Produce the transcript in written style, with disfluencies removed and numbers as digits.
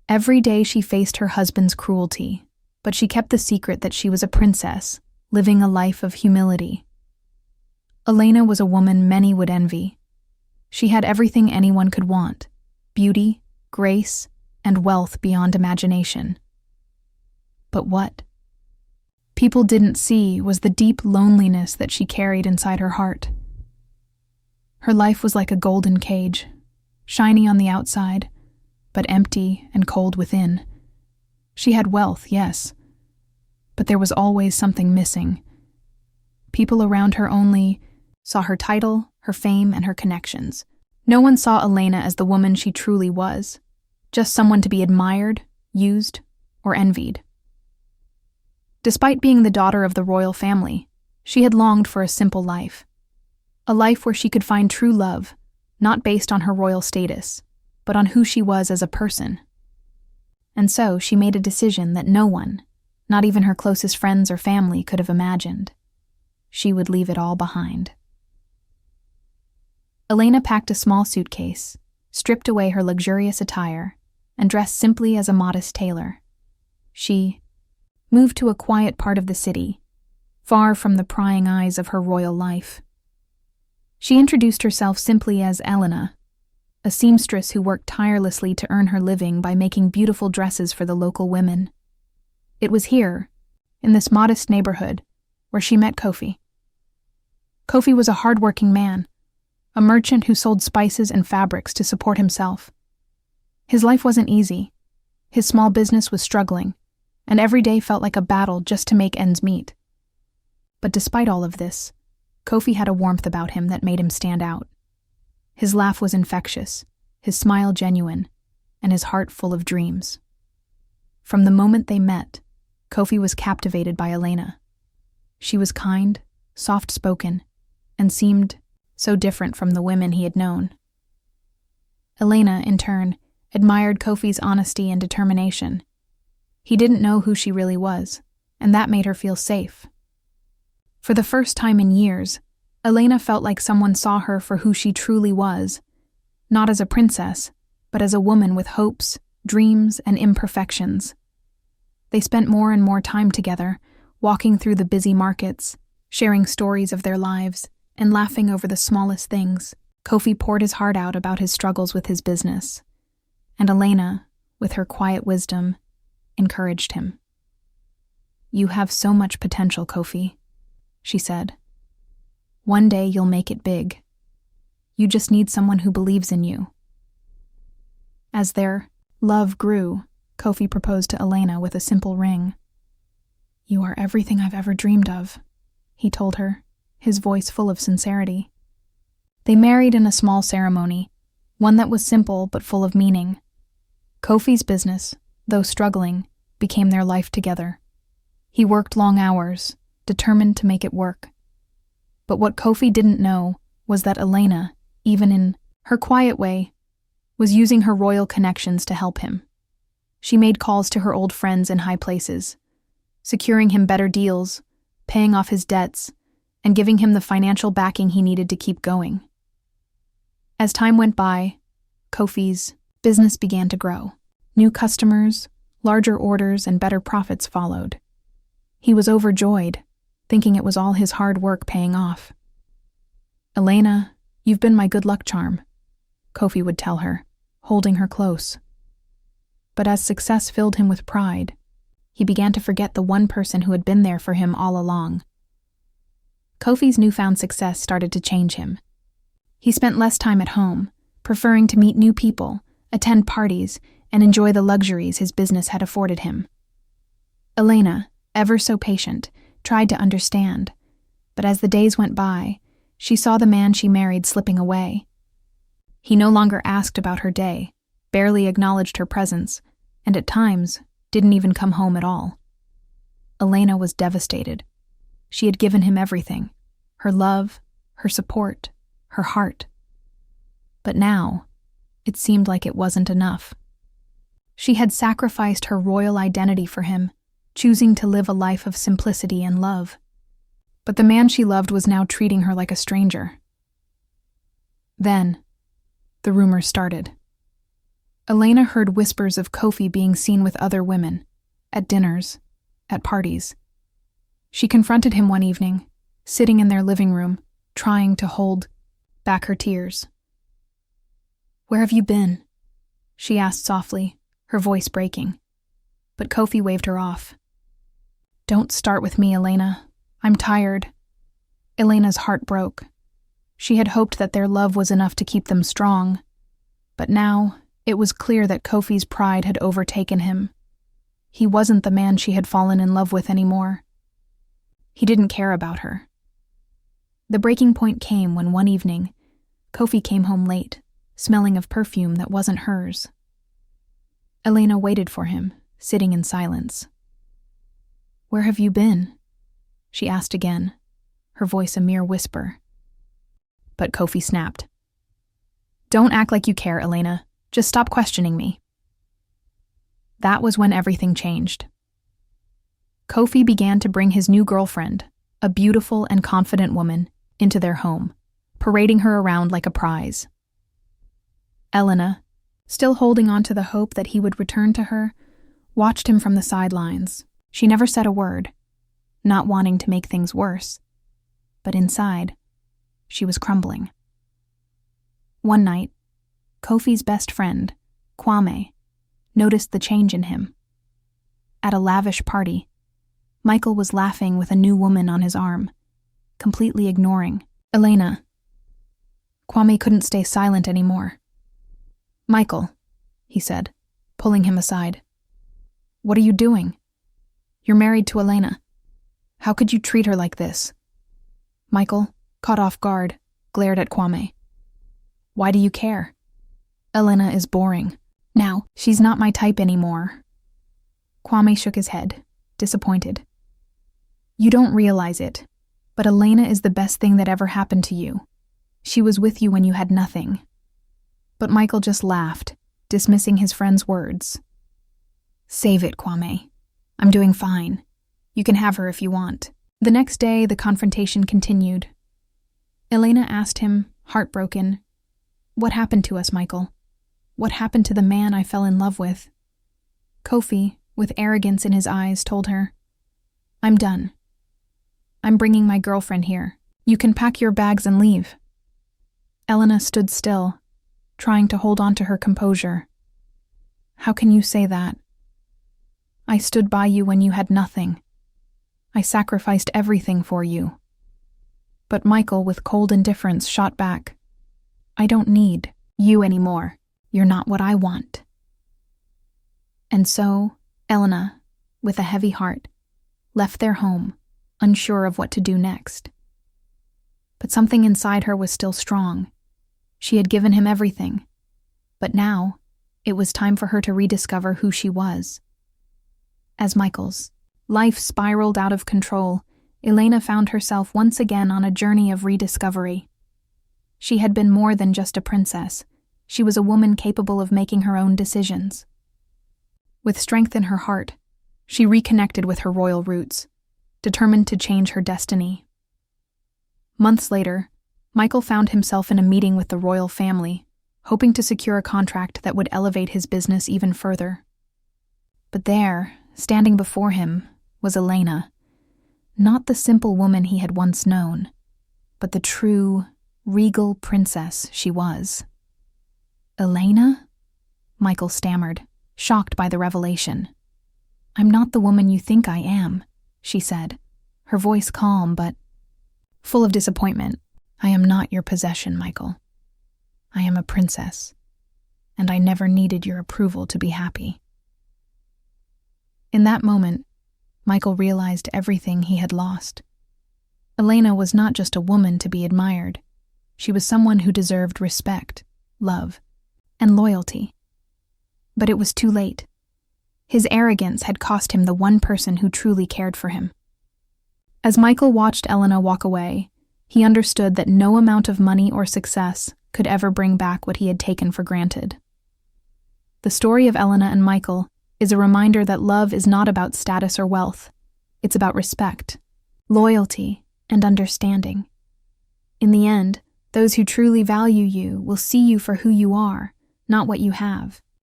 Every day she faced her husband's cruelty, but she kept the secret that she was a princess, living a life of humility. Elena was a woman many would envy. She had everything anyone could want: beauty, grace, and wealth beyond imagination. But what people didn't see was the deep loneliness that she carried inside her heart. Her life was like a golden cage, shiny on the outside, but empty and cold within. She had wealth, yes, but there was always something missing. People around her only saw her title, her fame, and her connections. No one saw Elena as the woman she truly was, just someone to be admired, used, or envied. Despite being the daughter of the royal family, she had longed for a simple life. A life where she could find true love, not based on her royal status, but on who she was as a person. And so she made a decision that no one, not even her closest friends or family, could have imagined. She would leave it all behind. Elena packed a small suitcase, stripped away her luxurious attire, and dressed simply as a modest tailor. She moved to a quiet part of the city, far from the prying eyes of her royal life. She introduced herself simply as Elena, a seamstress who worked tirelessly to earn her living by making beautiful dresses for the local women. It was here, in this modest neighborhood, where she met Kofi. Kofi was a hard-working man, a merchant who sold spices and fabrics to support himself. His life wasn't easy. His small business was struggling, and every day felt like a battle just to make ends meet. But despite all of this, Kofi had a warmth about him that made him stand out. His laugh was infectious, his smile genuine, and his heart full of dreams. From the moment they met, Kofi was captivated by Elena. She was kind, soft-spoken, and seemed so different from the women he had known. Elena, in turn, admired Kofi's honesty and determination. He didn't know who she really was, and that made her feel safe. For the first time in years, Elena felt like someone saw her for who she truly was, not as a princess, but as a woman with hopes, dreams, and imperfections. They spent more and more time together, walking through the busy markets, sharing stories of their lives, and laughing over the smallest things. Kofi poured his heart out about his struggles with his business, and Elena, with her quiet wisdom, encouraged him. "You have so much potential, Kofi," she said. "One day you'll make it big. You just need someone who believes in you." As their love grew, Kofi proposed to Elena with a simple ring. "You are everything I've ever dreamed of," he told her, his voice full of sincerity. They married in a small ceremony, one that was simple but full of meaning. Kofi's business, though struggling, became their life together. He worked long hours, determined to make it work. But what Kofi didn't know was that Elena, even in her quiet way, was using her royal connections to help him. She made calls to her old friends in high places, securing him better deals, paying off his debts, and giving him the financial backing he needed to keep going. As time went by, Kofi's business began to grow. New customers, larger orders, and better profits followed. He was overjoyed, thinking it was all his hard work paying off. "Elena, you've been my good luck charm," Kofi would tell her, holding her close. But as success filled him with pride, he began to forget the one person who had been there for him all along. Kofi's newfound success started to change him. He spent less time at home, preferring to meet new people, attend parties, and enjoy the luxuries his business had afforded him. Elena, ever so patient, tried to understand, but as the days went by, she saw the man she married slipping away. He no longer asked about her day, barely acknowledged her presence, and at times didn't even come home at all. Elena was devastated. She had given him everything: her love, her support, her heart. But now, it seemed like it wasn't enough. She had sacrificed her royal identity for him, choosing to live a life of simplicity and love. But the man she loved was now treating her like a stranger. Then, the rumors started. Elena heard whispers of Kofi being seen with other women, at dinners, at parties. She confronted him one evening, sitting in their living room, trying to hold back her tears. "Where have you been?" she asked softly, her voice breaking. But Kofi waved her off. "Don't start with me, Elena. I'm tired." Elena's heart broke. She had hoped that their love was enough to keep them strong, but now it was clear that Kofi's pride had overtaken him. He wasn't the man she had fallen in love with anymore. He didn't care about her. The breaking point came when one evening, Kofi came home late, smelling of perfume that wasn't hers. Elena waited for him, sitting in silence. "Where have you been?" she asked again, her voice a mere whisper. But Kofi snapped. "Don't act like you care, Elena. Just stop questioning me." That was when everything changed. Kofi began to bring his new girlfriend, a beautiful and confident woman, into their home, parading her around like a prize. Elena, still holding on to the hope that he would return to her, watched him from the sidelines. She never said a word, not wanting to make things worse. But inside, she was crumbling. One night, Kofi's best friend, Kwame, noticed the change in him. At a lavish party, Michael was laughing with a new woman on his arm, completely ignoring Elena. Kwame couldn't stay silent anymore. "Michael," he said, pulling him aside. "What are you doing? You're married to Elena. How could you treat her like this?" Michael, caught off guard, glared at Kwame. "Why do you care? Elena is boring. Now, she's not my type anymore." Kwame shook his head, disappointed. "You don't realize it, but Elena is the best thing that ever happened to you. She was with you when you had nothing." But Michael just laughed, dismissing his friend's words. "Save it, Kwame. I'm doing fine. You can have her if you want." The next day, the confrontation continued. Elena asked him, heartbroken, "What happened to us, Michael? What happened to the man I fell in love with?" Kofi, with arrogance in his eyes, told her, "I'm done. I'm bringing my girlfriend here. You can pack your bags and leave." Elena stood still, trying to hold on to her composure. "How can you say that? I stood by you when you had nothing. I sacrificed everything for you." But Michael, with cold indifference, shot back, "I don't need you anymore. You're not what I want." And so, Elena, with a heavy heart, left their home, unsure of what to do next. But something inside her was still strong. She had given him everything, but now it was time for her to rediscover who she was. As Michael's life spiraled out of control, Elena found herself once again on a journey of rediscovery. She had been more than just a princess. She was a woman capable of making her own decisions. With strength in her heart, she reconnected with her royal roots, determined to change her destiny. Months later, Michael found himself in a meeting with the royal family, hoping to secure a contract that would elevate his business even further. But there, standing before him, was Elena, not the simple woman he had once known, but the true, regal princess she was. "Elena?" Michael stammered, shocked by the revelation. "I'm not the woman you think I am," she said, her voice calm but full of disappointment. "I am not your possession, Michael. I am a princess, and I never needed your approval to be happy." In that moment, Michael realized everything he had lost. Elena was not just a woman to be admired. She was someone who deserved respect, love, and loyalty. But it was too late. His arrogance had cost him the one person who truly cared for him. As Michael watched Elena walk away, he understood that no amount of money or success could ever bring back what he had taken for granted. The story of Elena and Michael is a reminder that love is not about status or wealth. It's about respect, loyalty, and understanding. In the end, those who truly value you will see you for who you are, not what you have.